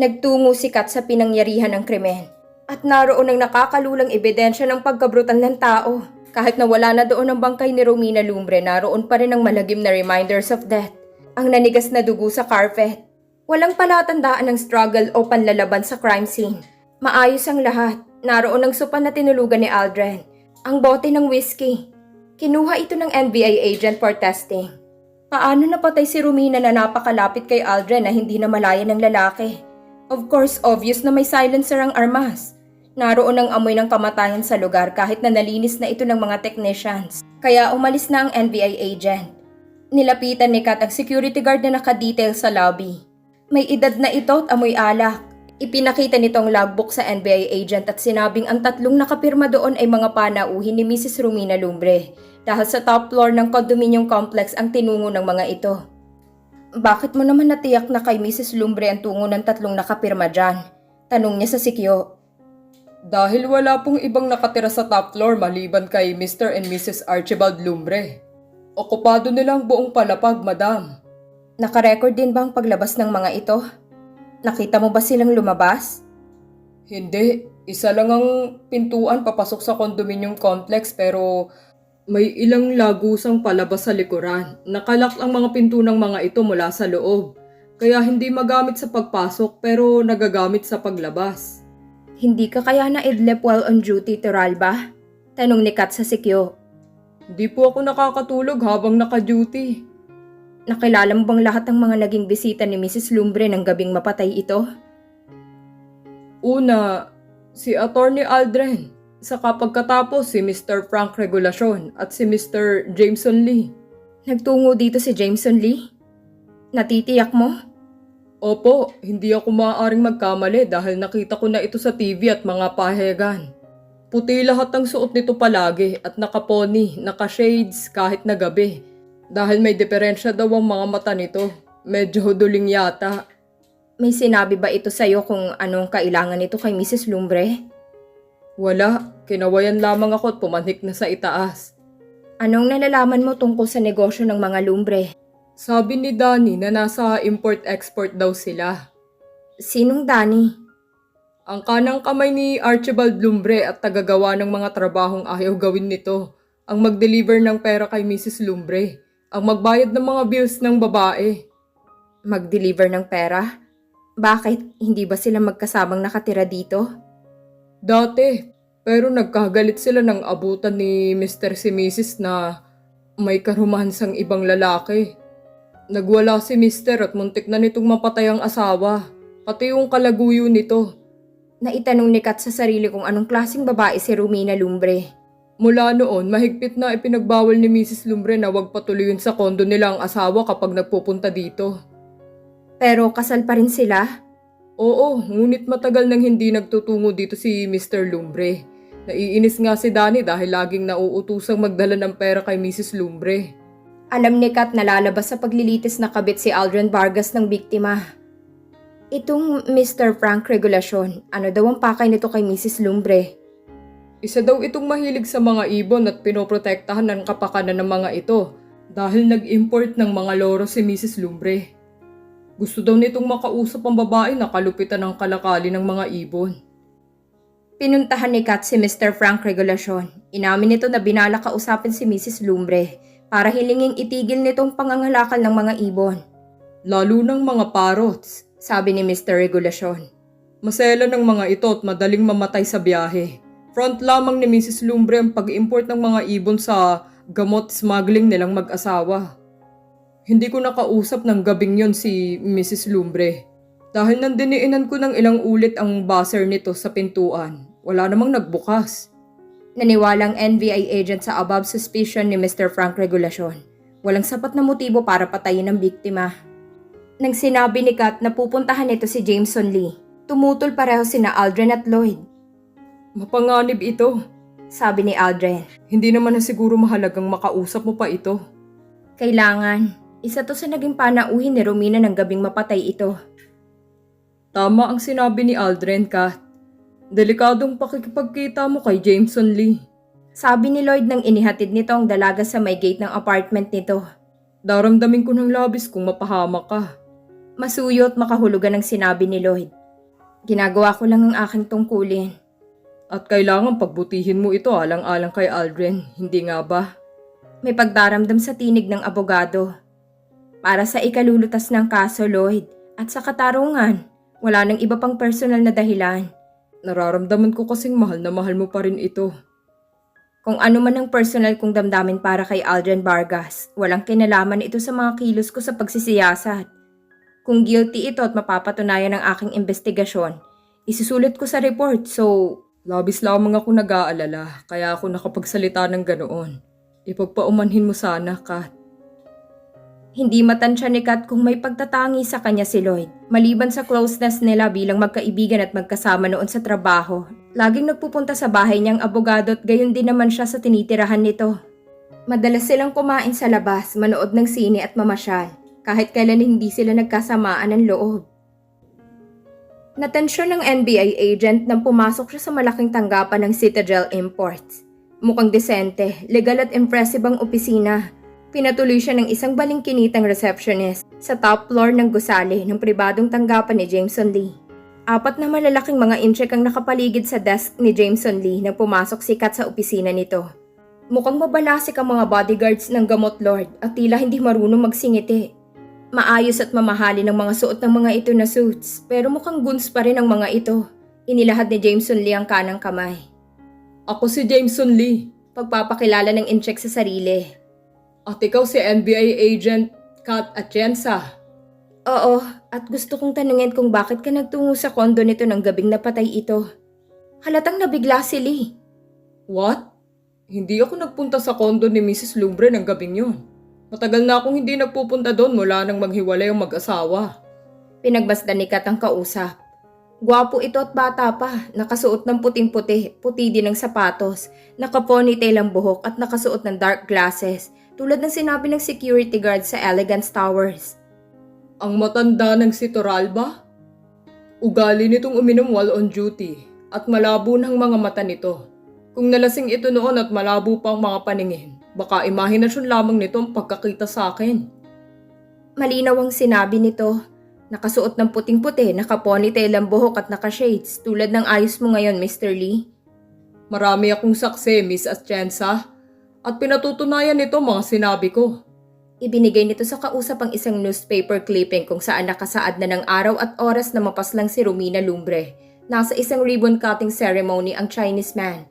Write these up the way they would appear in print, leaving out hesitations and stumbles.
Nagtungo si Kat sa pinangyarihan ng krimen. At naroon ang nakakalulang ebidensya ng pagkabrutal ng tao. Kahit na wala na doon ang bangkay ni Romina Lumbre, naroon pa rin ang malagim na reminders of death. Ang nanigas na dugo sa carpet. Walang palatandaan ng struggle o panlalaban sa crime scene. Maayos ang lahat. Naroon ang sopa na tinulugan ni Aldrin. Ang bote ng whiskey. Kinuha ito ng NBI agent for testing. Paano napatay si Romina na napakalapit kay Aldrin na hindi na malaya ng lalaki? Of course, obvious na may silencer ang armas. Naroon ang amoy ng kamatayan sa lugar kahit na nalinis na ito ng mga technicians. Kaya umalis na ang NBI agent. Nilapitan ni Kat ang security guard na nakadetail sa lobby. May edad na ito at amoy alak. Ipinakita nitong logbook sa NBI agent at sinabing ang tatlong nakapirma doon ay mga panauhin ni Mrs. Romina Lumbre dahil sa top floor ng condominium complex ang tinungo ng mga ito. Bakit mo naman natiyak na kay Mrs. Lumbre ang tungo ng tatlong nakapirma dyan? Tanong niya sa sikyo. Dahil wala pong ibang nakatira sa top floor maliban kay Mr. and Mrs. Archibald Lumbre. Okupado nilang buong palapag, madam. Nakarecord din ba ang paglabas ng mga ito? Nakita mo ba silang lumabas? Hindi, isa lang ang pintuan papasok sa condominium complex pero may ilang lagusang palabas sa likuran. Nakalak ang mga pinto ng mga ito mula sa loob. Kaya hindi magamit sa pagpasok pero nagagamit sa paglabas. Hindi ka kaya na idlip while on duty, Toralba? Tanong ni Kat sa sikyo. Hindi po ako nakakatulog habang naka-duty. Nakilala mo bang lahat ng mga naging bisita ni Mrs. Lumbre ng gabing mapatay ito? Una, si Attorney Aldrin. Saka pagkatapos si Mr. Frank Regulacion at si Mr. Jameson Lee. Nagtungo dito si Jameson Lee? Natitiyak mo? Opo, hindi ako maaaring magkamali dahil nakita ko na ito sa TV at mga pahegan. Puti lahat ang suot nito palagi at nakapony, naka-shades kahit na gabi. Dahil may diferensya daw ang mga mata nito. Medyo huduling yata. May sinabi ba ito sa'yo kung anong kailangan nito kay Mrs. Lumbre? Wala, kinawayan lamang ako at pumanik na sa itaas. Anong nalalaman mo tungkol sa negosyo ng mga Lumbre? Sabi ni Danny na nasa import-export daw sila. Sinong Danny? Ang kanang kamay ni Archibald Lumbre at tagagawa ng mga trabahong ayaw gawin nito. Ang mag-deliver ng pera kay Mrs. Lumbre. Ang magbayad ng mga bills ng babae. Mag-deliver ng pera? Bakit? Hindi ba sila magkasamang nakatira dito? Dati, pero nagkagalit sila ng abutan ni Mr. si Mrs. na may karumahansang ibang lalaki. Nagwala si Mr. at muntik na nitong mapatay ang asawa, pati yung kalaguyo nito. Naitanong ni Kat sa sarili kung anong klaseng babae si Romina Lumbre. Mula noon, mahigpit na ipinagbawal ni Mrs. Lumbre na wag patuloyin sa kondo nila ang asawa kapag nagpupunta dito. Pero kasal pa rin sila? Oo, ngunit matagal nang hindi nagtutungo dito si Mr. Lumbre. Naiinis nga si Danny dahil laging nauutusang magdala ng pera kay Mrs. Lumbre. Alam ni Kat na lalabas sa paglilitis na kabit si Aldrin Vargas ng biktima. Itong Mr. Frank Regulacion, ano daw ang pakay nito kay Mrs. Lumbre? Isa daw itong mahilig sa mga ibon at pinoprotektahan ng kapakanan ng mga ito dahil nag-import ng mga loro si Mrs. Lumbre. Gusto daw nitong makausap ang babae na kalupitan ng kalakali ng mga ibon. Pinuntahan ni Kat si Mr. Frank Regulacion. Inamin nito na binala kausapin si Mrs. Lumbre para hilinging itigil nitong pangangalakal ng mga ibon. Lalo ng mga parrots, sabi ni Mr. Regulacion. Masela ng mga ito at madaling mamatay sa biyahe. Front lamang ni Mrs. Lumbre ang pag-import ng mga ibon sa gamot smuggling nilang mag-asawa. Hindi ko nakausap ng gabing yon si Mrs. Lumbre. Dahil nandiniinan ko ng ilang ulit ang buzzer nito sa pintuan. Wala namang nagbukas. Naniwalang NBI agent sa above suspicion ni Mr. Frank Regulacion. Walang sapat na motibo para patayin ang biktima. Nang sinabi ni Kat na pupuntahan nito si Jameson Lee, tumutol pareho sina Aldrin at Lloyd. Mapanganib ito, sabi ni Aldrin. Hindi naman na siguro mahalagang makausap mo pa ito. Kailangan. Isa to sa naging panauhin ni Romina ng gabing mapatay ito. Tama ang sinabi ni Aldrin, Kat. Delikadong pakikipagkita mo kay Jameson Lee. Sabi ni Lloyd nang inihatid nito ang dalaga sa may gate ng apartment nito. Daramdamin ko ng labis kung mapahamak ka. Masuyo at makahulugan ang sinabi ni Lloyd. Ginagawa ko lang ang aking tungkulin. At kailangan pagbutihin mo ito alang-alang kay Aldrin, hindi nga ba? May pagdaramdam sa tinig ng abogado. Para sa ikalulutas ng kaso, Lloyd, at sa katarungan, wala nang iba pang personal na dahilan. Nararamdaman ko kasing mahal na mahal mo pa rin ito. Kung ano man ang personal kong damdamin para kay Aldrin Vargas, walang kinalaman ito sa mga kilos ko sa pagsisiyasat. Kung guilty ito at mapapatunayan ng aking investigasyon, isusulit ko sa report, so Labis lamang ako nag-aalala, kaya ako nakapagsalita ng ganoon. Ipagpaumanhin mo sana, Kat. hindi matansya ni Kat kung may pagtatangi sa kanya si Lloyd. Maliban sa closeness nila bilang magkaibigan at magkasama noon sa trabaho, laging nagpupunta sa bahay niyang abogado at gayon din naman siya sa tinitirahan nito. Madalas silang kumain sa labas, manood ng sine at mamasyal, kahit kailan hindi sila nagkasamaan ng loob. Natensyon ng NBI agent nang pumasok siya sa malaking tanggapan ng Citadel Imports. Mukhang desente, legal at impressive ang opisina. Pinatuloy siya ng isang balingkinitang receptionist sa top floor ng gusali ng pribadong tanggapan ni Jameson Lee. 4 na malalaking mga incheck ang nakapaligid sa desk ni Jameson Lee nang pumasok si Kat sa opisina nito. Mukhang mabalasik ang mga bodyguards ng Gamot Lord at tila hindi marunong magsingiti. Maayos at mamahali ng mga suot ng mga ito na suits, pero mukhang goons pa rin ang mga ito. Inilahad ni Jameson Lee ang kanang kamay. Ako si Jameson Lee. Pagpapakilala ng incheck sa sarili. At ikaw si NBI agent Kat Atienza. Oo, at gusto kong tanungin kung bakit ka nagtungo sa kondo nito ng gabing napatay ito. Halatang nabigla si Lee. What? Hindi ako nagpunta sa kondo ni Mrs. Lumbre ng gabing yun. Matagal na akong hindi nagpupunta doon mula nang maghiwalay ang mag-asawa. Pinagmasdan ni Kat ang kausap. Gwapo ito at bata pa, nakasuot ng puting-puti, puti din ang sapatos, naka-ponytail ang buhok at nakasuot ng dark glasses, tulad ng sinabi ng security guard sa Elegance Towers. Ang matanda ng si Toralba? Ugali nitong uminom while on duty at malabo ng mga mata nito. Kung nalasing ito noon at malabo pa ang mga paningin, baka imahinasyon lamang nito ang pagkakita sa akin. Malinaw ang sinabi nito. Nakasuot ng puting-puti, naka-ponytail ang buhok at naka-shades, tulad ng ayos mo ngayon, Mr. Lee. Marami akong saksi, Miss Atienza, at pinatutunayan nito mga sinabi ko. Ibinigay nito sa kausap ang isang newspaper clipping kung saan nakasaad na ng araw at oras na mapaslang si Romina Lumbre. Nasa isang ribbon-cutting ceremony ang Chinese man.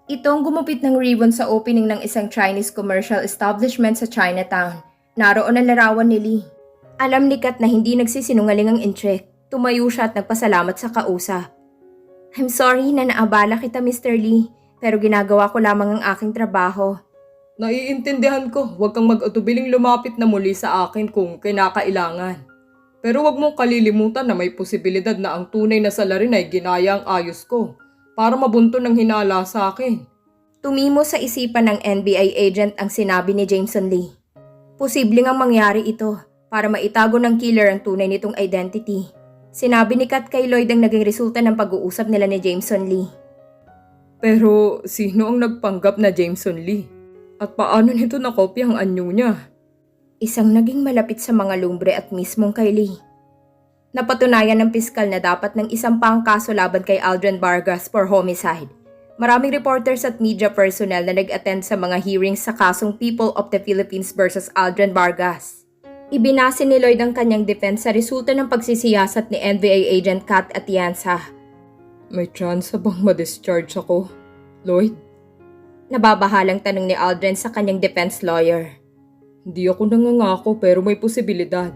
Ito ang gumupit ng ribbon sa opening ng isang Chinese commercial establishment sa Chinatown. Naroon ang larawan ni Lee. Alam ni Kat na hindi nagsisinungaling ang incheck. Tumayo siya at nagpasalamat sa kausap. I'm sorry na naabala kita, Mr. Lee, pero ginagawa ko lamang ang aking trabaho. Naiintindihan ko, huwag kang mag-atubiling lumapit na muli sa akin kung kinakailangan. Pero huwag mong kalilimutan na may posibilidad na ang tunay na salarin ay ginaya ang ayos ko para mabunto ng hinala sa akin. Tumimo sa isipan ng NBI agent ang sinabi ni Jameson Lee. Posibleng ang mangyari ito para maitago ng killer ang tunay nitong identity. Sinabi ni Kat kay Lloyd ang naging resulta ng pag-uusap nila ni Jameson Lee. Pero sino ang nagpanggap na Jameson Lee? At paano nito nakopya ang anyo niya? Isang naging malapit sa mga Lumbre at mismong kay Lee. Napatunayan ng piskal na dapat ng isang pang kaso laban kay Aldrin Vargas for homicide. Maraming reporters at media personnel na nag-attend sa mga hearings sa kasong People of the Philippines versus Aldrin Vargas. Ibinase ni Lloyd ang kanyang defense sa resulta ng pagsisiyasat ni NBI agent Kat Atienza. May chance bang ma-discharge ako, Lloyd? Nababahalang tanong ni Aldrin sa kanyang defense lawyer. Hindi ako nangangako pero may posibilidad.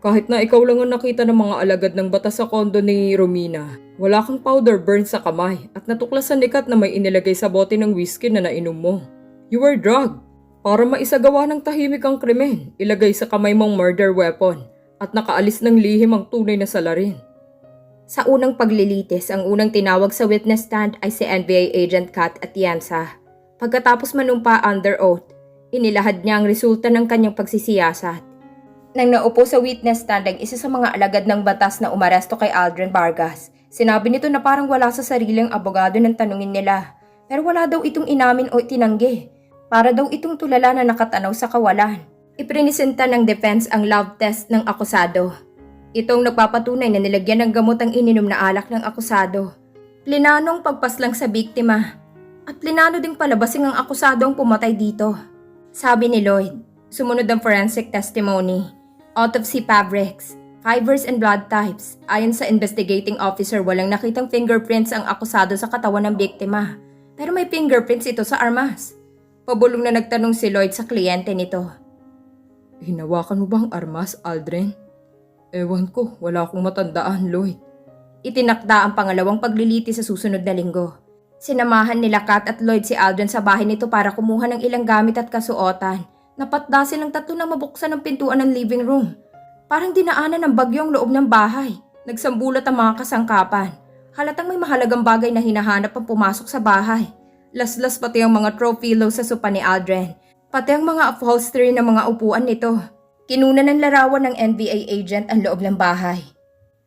Kahit na ikaw lang ang nakita ng mga alagad ng batas sa kondo ni Romina, wala kang powder burn sa kamay at natuklasan ni Kat na may inilagay sa bote ng whiskey na nainom mo. You were drugged. Para maisagawa ng tahimik ang krimen, ilagay sa kamay mong murder weapon at nakaalis ng lihim ang tunay na salarin. Sa unang paglilitis, ang unang tinawag sa witness stand ay si NBI agent Kat Atienza. Pagkatapos manumpa under oath, inilahad niya ang resulta ng kanyang pagsisiyasat. Nang naupo sa witness stand ang isa sa mga alagad ng batas na umaresto kay Aldrin Vargas, sinabi nito na parang wala sa sariling abogado ng tanungin nila. Pero wala daw itong inamin o tinanggi. Para daw itong tulala na nakatanaw sa kawalan. Iprinisenta ng defense ang love test ng akusado. Itong nagpapatunay na nilagyan ng gamot ang ininom na alak ng akusado. Plinanong pagpaslang sa biktima. At plinano ding palabasing ang akusado ang pumatay dito. Sabi ni Lloyd, sumunod ang forensic testimony. Autopsy fabrics, fibers and blood types. Ayon sa investigating officer, walang nakitang fingerprints ang akusado sa katawan ng biktima. Pero may fingerprints ito sa armas. Pabulong na nagtanong si Lloyd sa kliyente nito. Hinawakan mo bang armas, Aldrin? Ewan ko, wala akong matandaan, Lloyd. Itinakda ang pangalawang pagliliti sa susunod na linggo. Sinamahan nila Kat at Lloyd si Aldrin sa bahay nito para kumuha ng ilang gamit at kasuotan. Napatda silang tatlo nang mabuksan ang pintuan ng living room. Parang dinaanan ng bagyo ang loob ng bahay. Nagsambulat ang mga kasangkapan. Halatang may mahalagang bagay na hinahanap ang pumasok sa bahay. Laslas pati ang mga throw pillows sa sopa ni Aldrin. Pati ang mga upholstery ng mga upuan nito. Kinuna ng larawan ng NBI agent ang loob ng bahay.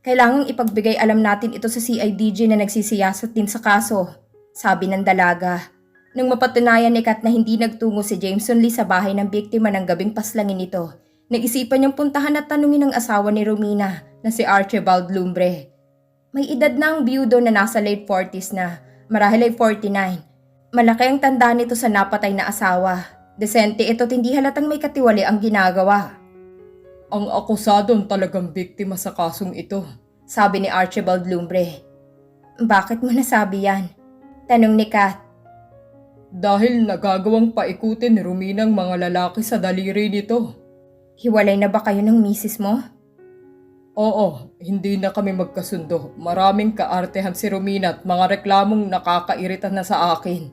Kailangang ipagbigay alam natin ito sa CIDG na nagsisiyasat din sa kaso, sabi ng dalaga. Nang mapatunayan ni Kat na hindi nagtungo si Jameson Lee sa bahay ng biktima ng gabing paslangin nito, nag-isipan niyang puntahan at tanungin ang asawa ni Romina na si Archibald Lumbre. May edad na ang biyudo na nasa late 40s na, marahil ay 49. Malaki ang tanda nito sa napatay na asawa. Desente ito at hindi halatang may katiwali ang ginagawa. Ang akusado ang talagang biktima sa kasong ito, sabi ni Archibald Lumbre. Bakit mo nasabi yan? Tanong ni Kat. Dahil nagagawang paikutin ni Romina ang mga lalaki sa daliri nito. Hiwalay na ba kayo ng misis mo? Oo, hindi na kami magkasundo. Maraming kaartehan si Romina at mga reklamong nakakairita na sa akin.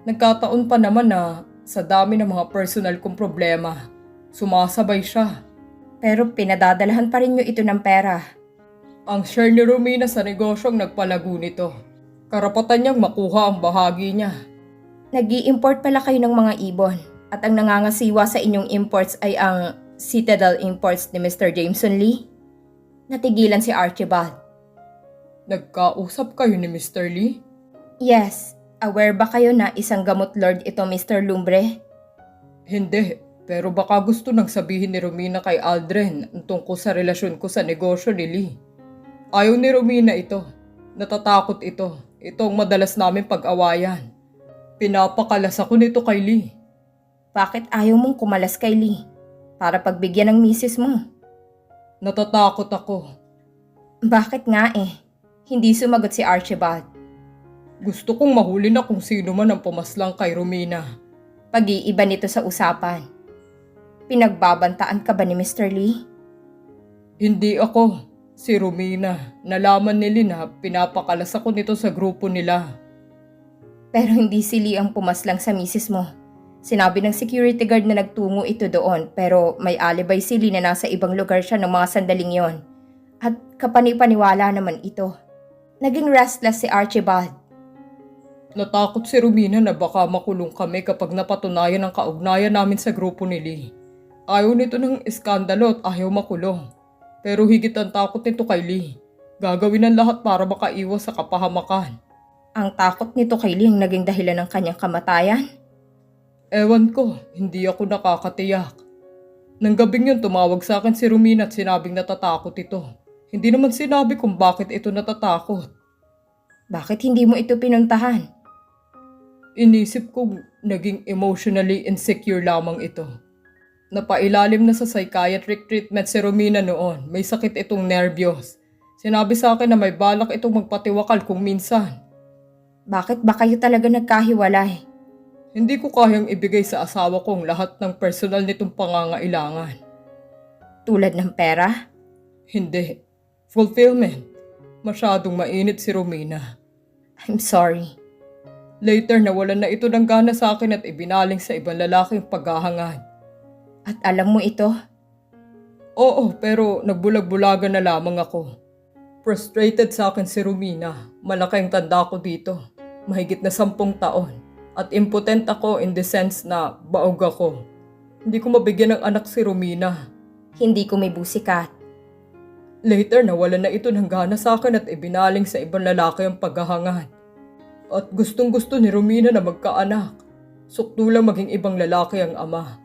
Nagkataon pa naman na sa dami ng mga personal kong problema, sumasabay siya. Pero pinadadalahan pa rin niyo ito ng pera. Ang share ni Romina sa negosyong nagpalago nito. Karapatan niyang makuha ang bahagi niya. Nag-i-import pala kayo ng mga ibon at ang nangangasiwa sa inyong imports ay ang Citadel Imports ni Mr. Jameson Lee? Natigilan si Archibald. Nagkausap kayo ni Mr. Lee? Yes. Aware ba kayo na isang gamot lord ito, Mr. Lumbre? Hindi. Pero baka gusto nang sabihin ni Romina kay Aldrin ang tungkol sa relasyon ko sa negosyo ni Lee. Ayaw ni Romina ito. Natatakot ito. Ito ang madalas namin pag-awayan. Pinapakalas ako nito kay Lee. Bakit ayaw mong kumalas kay Lee? Para pagbigyan ng misis mo. Natatakot ako. Bakit nga eh? Hindi sumagot si Archibald. Gusto kong mahuli na kung sino man ang pumaslang kay Romina. Pag-iiba nito sa usapan. Pinagbabantaan ka ba ni Mr. Lee? Hindi ako. Si Romina. Nalaman ni Lee na pinapakalas ako nito sa grupo nila. Pero hindi si Lee ang pumaslang sa misis mo. Sinabi ng security guard na nagtungo ito doon pero may alibay si Lee na nasa ibang lugar siya ng mga sandaling yon. At kapanipaniwala naman ito. Naging restless si Archibald. Natakot si Romina na baka makulong kami kapag napatunayan ang kaugnayan namin sa grupo ni Lee. Ayaw nito ng iskandalo at ayaw makulong. Pero higit ang takot nito kay Lee. Gagawin ang lahat para makaiwas sa kapahamakan. Ang takot nito kay Lee ang naging dahilan ng kanyang kamatayan? Ewan ko, hindi ako nakakatiyak. Nang gabing yun tumawag sa akin si Romina at sinabing natatakot ito. Hindi naman sinabi kung bakit ito natatakot. Bakit hindi mo ito pinuntahan? Inisip kong naging emotionally insecure lamang ito. Napailalim na sa psychiatric treatment si Romina noon. May sakit itong nervyos. Sinabi sa akin na may balak itong magpatiwakal kung minsan. Bakit ba kayo talaga nagkahiwalay? Hindi ko kayang ibigay sa asawa ko ang lahat ng personal nitong pangangailangan. Tulad ng pera? Hindi. Fulfillment. Masyadong mainit si Romina. I'm sorry. Later nawalan na ito ng gana sa akin at ibinaling sa ibang lalaking paghahangad. At alam mo ito? Oo, pero nagbulag-bulagan na lamang ako. Frustrated sa akin si Romina. Malaki ang tanda ko dito. Mahigit na 10 taon. At impotent ako in the sense na baog ako. Hindi ko mabigyan ng anak si Romina. Hindi ko may busikat. Later nawalan na ito ng gana sa akin at ibinaling sa ibang lalaki ang paghahangad. At gustong-gusto ni Romina na magkaanak. Sukdulang maging ibang lalaki ang ama.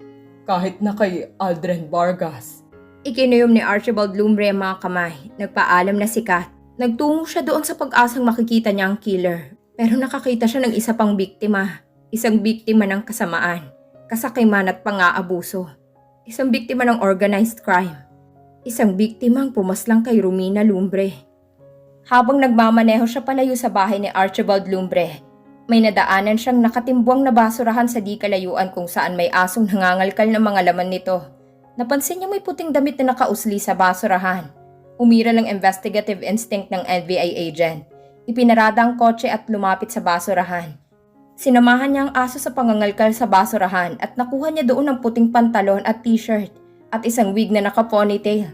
Kahit na kay Aldrin Vargas. Ikinuyom ni Archibald Lumbre ang mga kamay. Nagpaalam na si Kat. Nagtungo siya doon sa pag-asang makikita niya ang killer. Pero nakakita siya ng isa pang biktima. Isang biktima ng kasamaan, kasakiman at pang-aabuso. Isang biktima ng organized crime. Isang biktimang pumaslang kay Romina Lumbre. Habang nagmamaneho siya palayo sa bahay ni Archibald Lumbre, may nadaanan siyang nakatimbwang na basurahan sa di kalayuan kung saan may asong nangangalkal ng mga laman nito. Napansin niya may puting damit na nakausli sa basurahan. Umira lang investigative instinct ng NBI agent. Ipinarada ang kotse at lumapit sa basurahan. Sinamahan niya ang aso sa pangangalkal sa basurahan at nakuha niya doon ang puting pantalon at t-shirt at isang wig na naka-ponytail.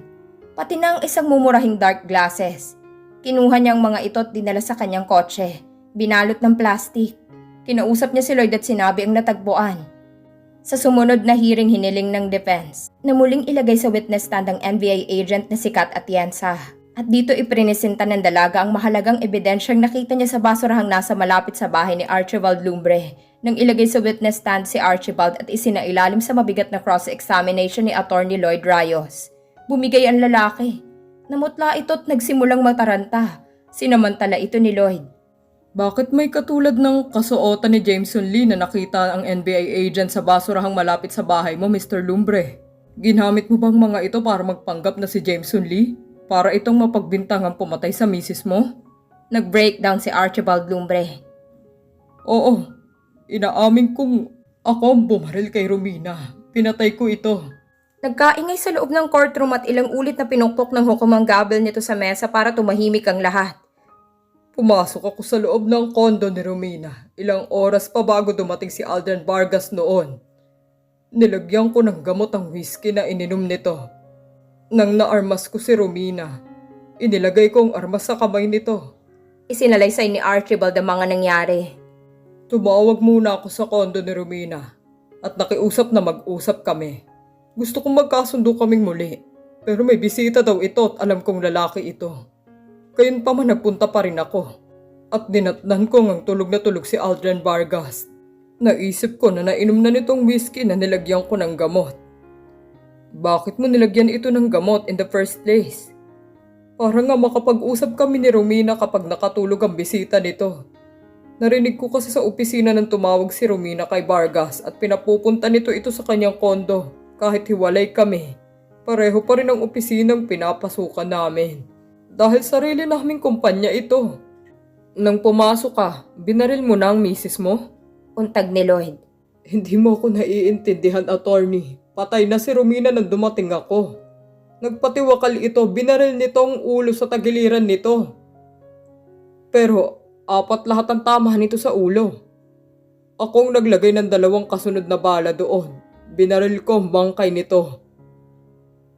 Pati na ang isang mumurahing dark glasses. Kinuha niya ang mga ito at dinala sa kanyang kotse. Binalot ng plastic. Kinausap niya si Lloyd at sinabi ang natagpuan. Sa sumunod na hearing hiniling ng defense na muling ilagay sa witness stand ang NBI agent na si Kat Atienza. At dito iprinesenta ng dalaga ang mahalagang ebidensyang nakita niya sa basurahang nasa malapit sa bahay ni Archibald Lumbre nang ilagay sa witness stand si Archibald at isinailalim sa mabigat na cross-examination ni Attorney Lloyd Rayos. Bumigay ang lalaki. Namutla ito at nagsimulang mataranta. Sinamantala ito ni Lloyd. Bakit may katulad ng kasuotan ni Jameson Lee na nakita ang NBI agent sa basurahang malapit sa bahay mo, Mr. Lumbre? Ginamit mo bang mga ito para magpanggap na si Jameson Lee? Para itong mapagbintangang pumatay sa misis mo? Nag-breakdown si Archibald Lumbre. Oo, inaamin kong ako ang bumaril kay Romina. Pinatay ko ito. Nagkaingay sa loob ng courtroom at ilang ulit na pinukpok ng hukumang gavel nito sa mesa para tumahimik ang lahat. Pumasok ako sa loob ng kondo ni Romina. Ilang oras pa bago dumating si Aldrin Vargas noon. Nilagyan ko ng gamot ang whiskey na ininom nito. Nang naarmas ko si Romina, inilagay ko ang armas sa kamay nito. Isinalaysay ni Archibald ang mga nangyari. Tumawag muna ako sa kondo ni Romina at nakiusap na mag-usap kami. Gusto kong magkasundo kaming muli, pero may bisita daw ito at alam kong lalaki ito. Gayon pa man nagpunta pa rin ako at dinatnan ko ngang tulog na tulog si Aldrin Vargas. Naisip ko na nainom na nitong whiskey na nilagyan ko ng gamot. Bakit mo nilagyan ito ng gamot in the first place? Para nga makapag-usap kami ni Romina kapag nakatulog ang bisita nito. Narinig ko kasi sa opisina nang tumawag si Romina kay Vargas at pinapupunta nito ito sa kanyang kondo. Kahit hiwalay kami, pareho pa rin ang opisinang pinapasukan namin. Dahil sarili naming kumpanya ito. Nang pumasok ka, binaril mo na ang misis mo? Untag ni Lloyd. Hindi mo ako naiintindihan, attorney. Patay na si Romina nang dumating ako. Nagpatiwakal ito, binaril nito ang ulo sa tagiliran nito. Pero 4 lahat ang tama nito sa ulo. Akong naglagay ng 2 kasunod na bala doon. Binaril ko ang bangkay nito.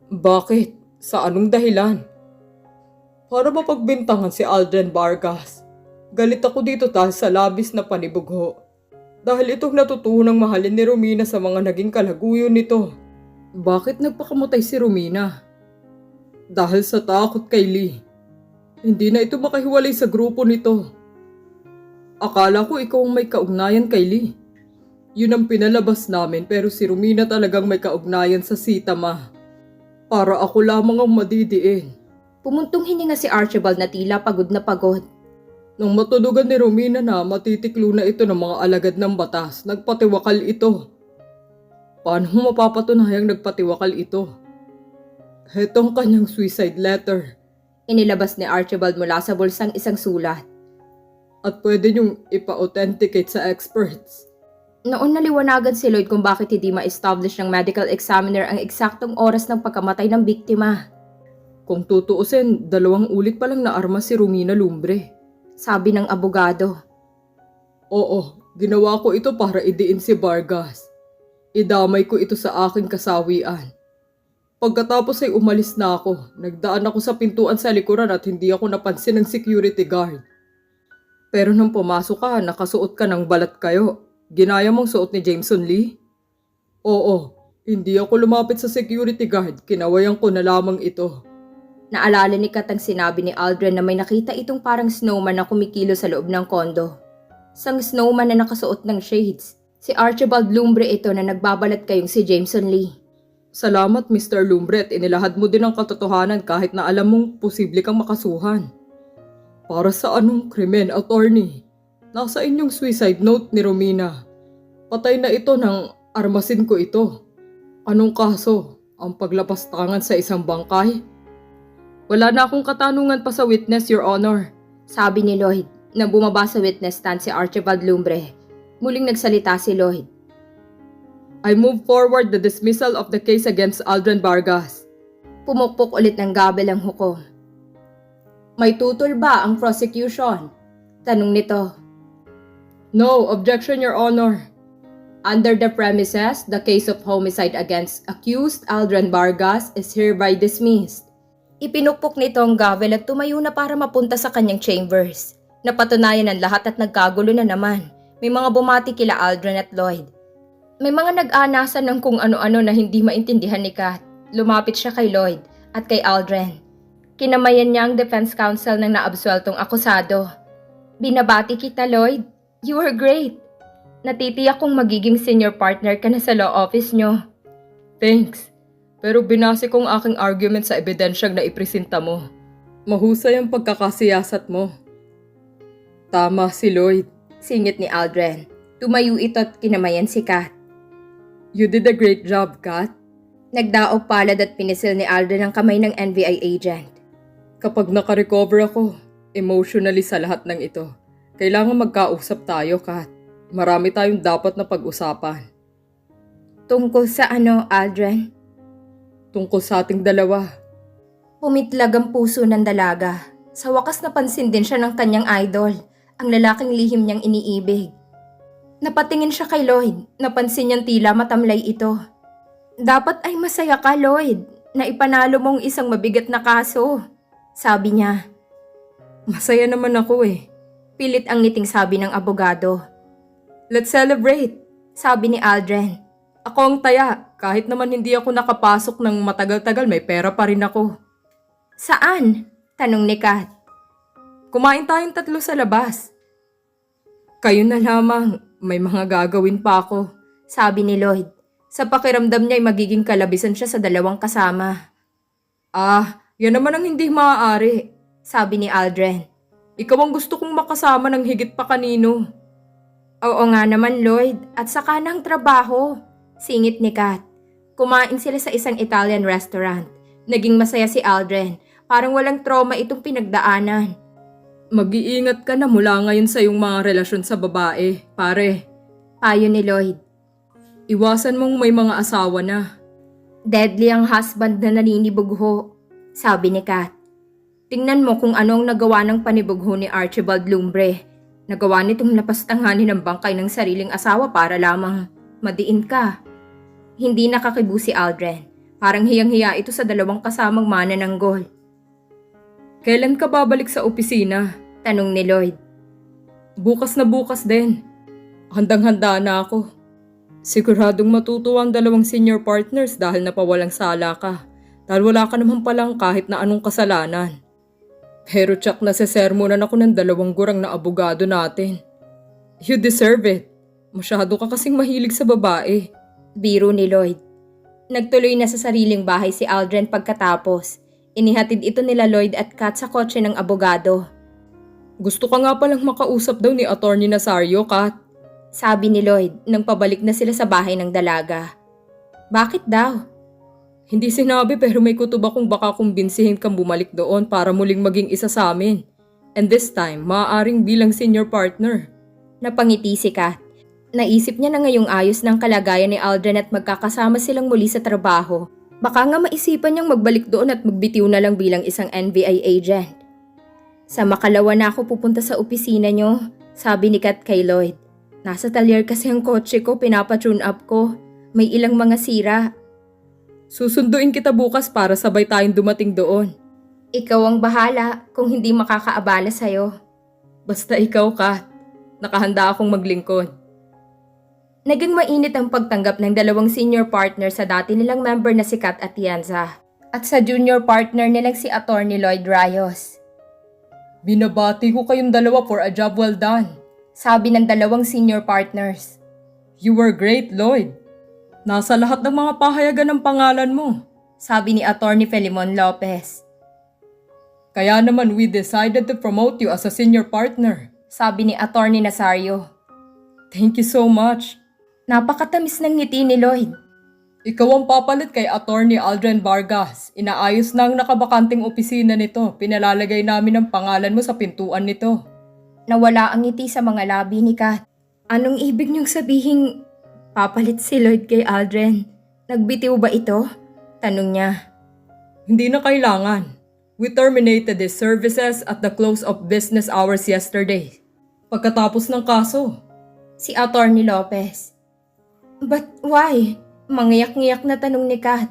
Bakit? Sa anong dahilan? Para mapagbintangan si Aldrin Vargas. Galit ako dito dahil sa labis na panibugho. Dahil itong natutunang mahalin ni Romina sa mga naging kalaguyo nito. Bakit nagpakamatay si Romina? Dahil sa takot kay Lee. Hindi na ito makahiwalay sa grupo nito. Akala ko ikaw ang may kaugnayan kay Lee. Yun ang pinalabas namin pero si Romina talagang may kaugnayan sa Sitama. Para ako lamang ang madidiin. Pumuntong hininga si Archibald na tila pagod na pagod. Nang matudugan ni Romina na matitiklo na ito ng mga alagad ng batas, nagpatiwakal ito. Paano mo mapapatunayang nagpatiwakal ito? Hetong kanyang suicide letter. Inilabas ni Archibald mula sa bulsang isang sulat. At pwede niyong ipa-authenticate sa experts. Noon naliwanagan si Lloyd kung bakit hindi ma-establish ng medical examiner ang eksaktong oras ng pagkamatay ng biktima. Kung tutuusin, 2 ulit palang naarma si Romina Lumbre. Sabi ng abogado. Oo, ginawa ko ito para idiin si Vargas. Idamay ko ito sa aking kasawian. Pagkatapos ay umalis na ako. Nagdaan ako sa pintuan sa likuran at hindi ako napansin ng security guard. Pero nang pumasok ka, nakasuot ka ng balat kayo. Ginaya mong suot ni Jameson Lee? Oo, hindi ako lumapit sa security guard. Kinawayan ko na lamang ito. Naalala ni Kat ang sinabi ni Aldrin na may nakita itong parang snowman na kumikilo sa loob ng kondo. Isang snowman na nakasuot ng shades. Si Archibald Lumbre ito na nagbabalat kayong si Jameson Lee. Salamat Mr. Lumbre at inilahad mo din ang katotohanan kahit na alam mong posible kang makasuhan. Para sa anong krimen, attorney? Nasa inyong suicide note ni Romina. Patay na ito nang armasin ko ito. Anong kaso? Ang paglapastangan sa isang bangkay? Wala na akong katanungan pa sa witness, Your Honor. Sabi ni Lloyd na bumaba sa witness stand si Archibald Lumbre. Muling nagsalita si Lloyd. I move forward the dismissal of the case against Aldrin Vargas. Pumukpok ulit ng gabel ang hukom. May tutol ba ang prosecution? Tanong nito. No, objection, Your Honor. Under the premises, the case of homicide against accused Aldrin Vargas is hereby dismissed. Ipinukpok nito ang gavel at tumayo na para mapunta sa kanyang chambers. Napatunayan ang lahat at nagkagulo na naman. May mga bumati kila Aldrin at Lloyd. May mga nag-aanasan ng kung ano-ano na hindi maintindihan ni Kat. Lumapit siya kay Lloyd at kay Aldrin. Kinamayan niya ang defense counsel ng naabsueltong akusado. Binabati kita, Lloyd. You were great. Natitiyak kong magiging senior partner ka na sa law office nyo. Thanks. Pero binase kong aking argument sa ebidensyang naipresenta mo. Mahusay ang pagkakasiyasat mo. Tama si Lloyd. Singit ni Aldrin. Tumayo ito at kinamayan si Kat. You did a great job, Kat. Nagdaog palad at pinisil ni Aldrin ang kamay ng NBI agent. Kapag nakarecover ako, emotionally sa lahat ng ito, kailangan magkausap tayo, Kat. Marami tayong dapat na pag-usapan. Tungkol sa ano, Aldrin? Tungkol sa ating dalawa. Pumitlag ang puso ng dalaga. Sa wakas napansin din siya ng kanyang idol, ang lalaking lihim niyang iniibig. Napatingin siya kay Lloyd, napansin niyang tila matamlay ito. Dapat ay masaya ka, Lloyd, na ipanalo mong isang mabigat na kaso. Sabi niya. Masaya naman ako eh. Pilit ang ngiting sabi ng abogado. Let's celebrate, sabi ni Aldrin. Ako ang taya, kahit naman hindi ako nakapasok ng matagal-tagal may pera pa rin ako. Saan? Tanong ni Kat. Kumain tayong 3 sa labas. Kayo na lamang, may mga gagawin pa ako. Sabi ni Lloyd. Sa pakiramdam niya ay magiging kalabisan siya sa 2 kasama. Yan naman ang hindi maaari. Sabi ni Aldrin. Ikaw ang gusto kong makasama ng higit pa kanino. Oo nga naman, Lloyd, at saka ng trabaho. Singit ni Kat. Kumain sila sa isang Italian restaurant. Naging masaya si Aldrin. Parang walang trauma itong pinagdaanan. Mag-iingat ka na mula ngayon sa iyong mga relasyon sa babae, pare. Payo ni Lloyd. Iwasan mong may mga asawa na. Deadly ang husband na naninibugho, sabi ni Kat. Tingnan mo kung ano ang nagawa ng panibugho ni Archibald Lumbre. Nagawa nitong lapastanganin ng bangkay ng sariling asawa para lamang madiin ka. Hindi nakakibu si Aldrin. Parang hiyang-hiya ito sa 2 kasamang manananggol. Kailan ka babalik sa opisina? Tanong ni Lloyd. Bukas na bukas din. Handang-handa na ako. Siguradong matutuwa ang 2 senior partners dahil napawalang sala ka. Dahil wala ka naman palang kahit na anong kasalanan. Pero tsak na sesermonan ako ng 2 gurang na abogado natin. You deserve it. Masyado ka kasing mahilig sa babae. Biro ni Lloyd. Nagtuloy na sa sariling bahay si Aldrin pagkatapos. Inihatid ito nila Lloyd at Kat sa kotse ng abogado. Gusto ka nga palang makausap daw ni Attorney Nazario, Kat. Sabi ni Lloyd nang pabalik na sila sa bahay ng dalaga. Bakit daw? Hindi sinabi pero may kutob akong baka kumbinsihin kang bumalik doon para muling maging isa sa amin. And this time, maaaring bilang senior partner. Napangiti si Kat. Naisip niya na ngayong ayos ng kalagayan ni Aldrin at magkakasama silang muli sa trabaho. Baka nga maisipan niyang magbalik doon at magbitiw na lang bilang isang NBI agent. Sa makalawa na ako pupunta sa opisina niyo, sabi ni Kat kay Lloyd. Nasa talyer kasi ang kotse ko, pinapatune up ko. May ilang mga sira. Susunduin kita bukas para sabay tayong dumating doon. Ikaw ang bahala kung hindi makakaabala sa'yo. Basta ikaw, Kat. Nakahanda akong maglingkod. Naging mainit ang pagtanggap ng 2 senior partner sa dati nilang member na si Kat Atienza at sa junior partner nilang si Attorney Lloyd Rayos. Binabati ko kayong 2 for a job well done. Sabi ng 2 senior partners. You were great, Lloyd. Nasa lahat ng mga pahayagan ng pangalan mo. Sabi ni Attorney Felimon Lopez. Kaya naman we decided to promote you as a senior partner. Sabi ni Attorney Nazario. Thank you so much. Napakatamis ng ngiti ni Lloyd. Ikaw ang papalit kay Attorney Aldrin Vargas. Inaayos na ang nakabakanting opisina nito. Pinalalagay namin ang pangalan mo sa pintuan nito. Nawala ang ngiti sa mga labi ni Kat. Anong ibig niyong sabihin papalit si Lloyd kay Aldrin? Nagbitiw ba ito? Tanong niya. Hindi na kailangan. We terminated his services at the close of business hours yesterday. Pagkatapos ng kaso. Si Attorney Lopez. But why? Mangiyak-ngiyak na tanong ni Kat.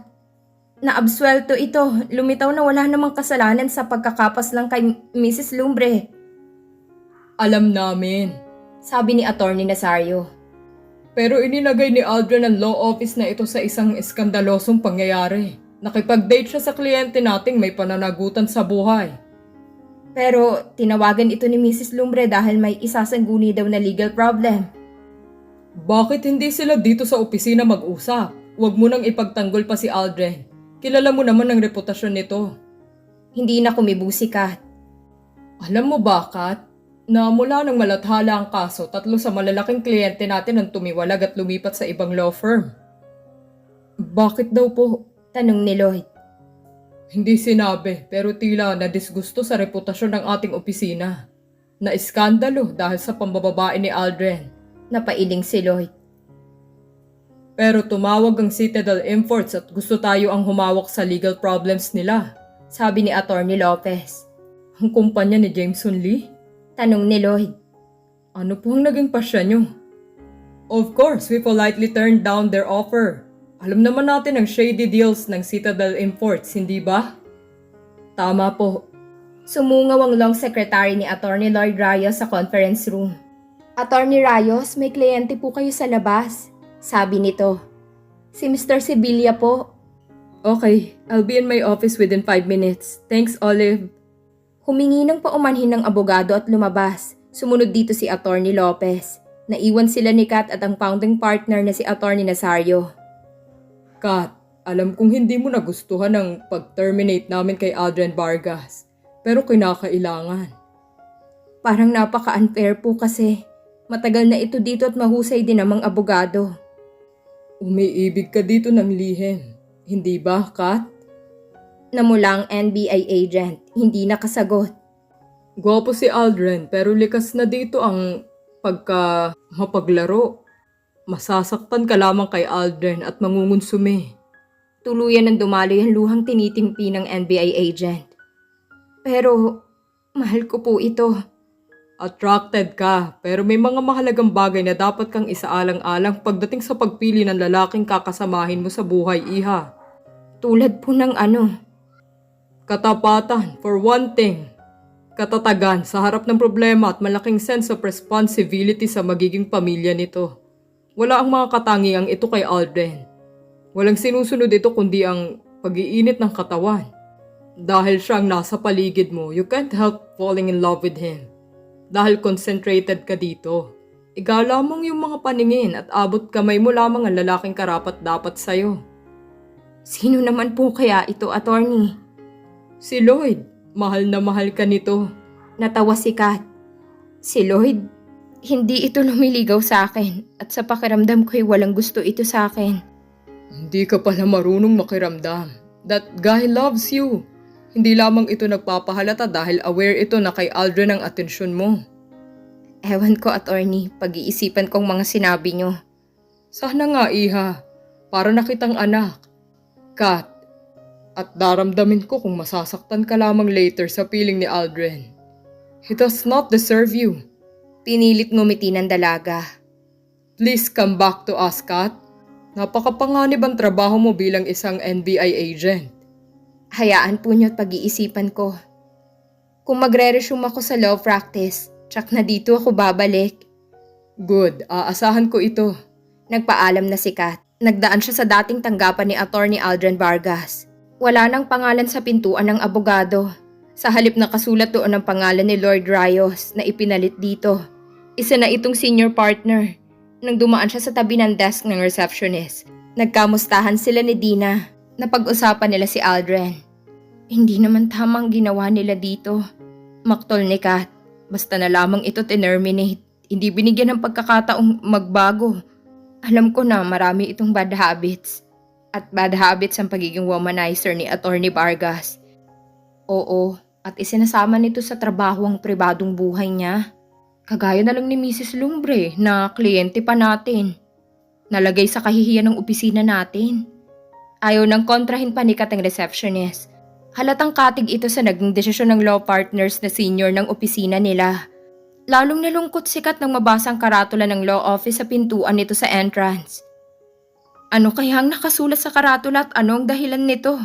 Naabsuelto ito. Lumitaw na wala namang kasalanan sa pagkakapas lang kay Mrs. Lumbre. Alam namin. Sabi ni Attorney Nazario. Pero inilagay ni Aldrin ang law office na ito sa isang iskandalosong pangyayari. Nakipag-date siya sa kliyente nating may pananagutan sa buhay. Pero tinawagan ito ni Mrs. Lumbre dahil may isasangguni daw na legal problem. Bakit hindi sila dito sa opisina mag-usap? Huwag mo nang ipagtanggol pa si Aldrin. Kilala mo naman ang reputasyon nito. Hindi na kumibo si Kat. Alam mo ba, Kat? Na mula nang malathala ang kaso, 3 sa malalaking kliyente natin ang tumiwalag at lumipat sa ibang law firm. Bakit daw po? Tanong ni Lloyd. Hindi sinabi, pero tila na disgusto sa reputasyon ng ating opisina. Na iskandalo dahil sa pambababae ni Aldrin. Napailing si Lloyd. Pero tumawag ang Citadel Imports at gusto tayo ang humawak sa legal problems nila. Sabi ni Attorney Lopez. Ang kumpanya ni Jameson Lee? Tanong ni Lloyd. Ano po ang naging pasya nyo? Of course, we politely turned down their offer. Alam naman natin ang shady deals ng Citadel Imports, hindi ba? Tama po. Sumungaw ang long secretary ni Attorney Lloyd Rayos sa conference room. Attorney Rayos, may kliyente po kayo sa labas. Sabi nito. Si Mr. Sevilla po. Okay, I'll be in my office within 5 minutes. Thanks, Olive. Humingi ng paumanhin ng abogado at lumabas. Sumunod dito si Attorney Lopez. Naiwan sila ni Kat at ang founding partner na si Attorney Nazario. Kat, alam kong hindi mo nagustuhan ang pag-terminate namin kay Aldrin Vargas. Pero kinakailangan. Parang napaka-unfair po kasi. Matagal na ito dito at mahusay din namang abogado. Umiibig ka dito ng lihim. Hindi ba, Kat? Namula ang NBI agent, hindi nakasagot. Gwapo si Aldrin pero likas na dito ang mapaglaro. Masasaktan ka lamang kay Aldrin at mangungunsumi. Tuluyan ng dumaloy ang luhang tinitingpi ng NBI agent. Pero, mahal ko po ito. Attracted ka pero may mga mahalagang bagay na dapat kang isaalang-alang pagdating sa pagpili ng lalaking kakasamahin mo sa buhay, iha. Tulad po ng ano? Katapatan, for one thing. Katatagan sa harap ng problema at malaking sense of responsibility sa magiging pamilya nito. Wala ang mga katangiang ito kay Aldrin. Walang sinusunod ito kundi ang pag-iinit ng katawan. Dahil siyang nasa paligid mo, you can't help falling in love with him. Dahil concentrated ka dito. Igala mong yung mga paningin at abot kamay mo lamang ang lalaking karapat-dapat sa'yo. Sino naman po kaya ito, attorney? Si Lloyd, mahal na mahal ka nito. Natawa si Kat. Si Lloyd, hindi ito lumiligaw sa akin at sa pakiramdam ko'y walang gusto ito sa akin. Hindi ka pala marunong makiramdam. That guy loves you. Hindi lamang ito nagpapahalata dahil aware ito na kay Aldrin ang atensyon mo. Ewan ko, attorney, pag-iisipan kong mga sinabi nyo. Sana nga, iha. Para nakitang anak. Kat, at daramdamin ko kung masasaktan ka lamang later sa piling ni Aldrin. He does not deserve you. Pinilit ngumiti ng dalaga. Please come back to us, Kat. Napakapanganib ang trabaho mo bilang isang NBI agent. Hayaan po niyo at pag-iisipan ko. Kung magre-resume ako sa law practice, tsak na dito ako babalik. Good, aasahan ko ito. Nagpaalam na si Kat. Nagdaan siya sa dating tanggapan ni Attorney Aldrin Vargas. Wala nang pangalan sa pintuan ng abogado. Sa halip nakasulat doon ang pangalan ni Lord Rayos na ipinalit dito. Isa na itong senior partner. Nang dumaan siya sa tabi ng desk ng receptionist, Nagkamustahan sila ni Dina. Napag-usapan nila si Aldrin. Hindi naman tamang ginawa nila dito. Maktol ni Kat. Basta na lamang ito terminate. Hindi binigyan ng pagkakataong magbago. Alam ko na marami itong bad habits. At bad habits ang pagiging womanizer ni Attorney Vargas. Oo, at isinasama nito sa trabaho ang pribadong buhay niya. Kagaya na lang ni Mrs. Lumbre na kliyente pa natin. Nalagay sa kahihiyan ng opisina natin. Ayaw nang kontrahin pa ni Kat ang receptionist. Halatang katig ito sa naging desisyon ng law partners na senior ng opisina nila. Lalong nalungkot si Kat nang mabasa ang karatula ng law office sa pintuan nito sa entrance. Ano kaya ang nakasulat sa karatula at ano ang dahilan nito?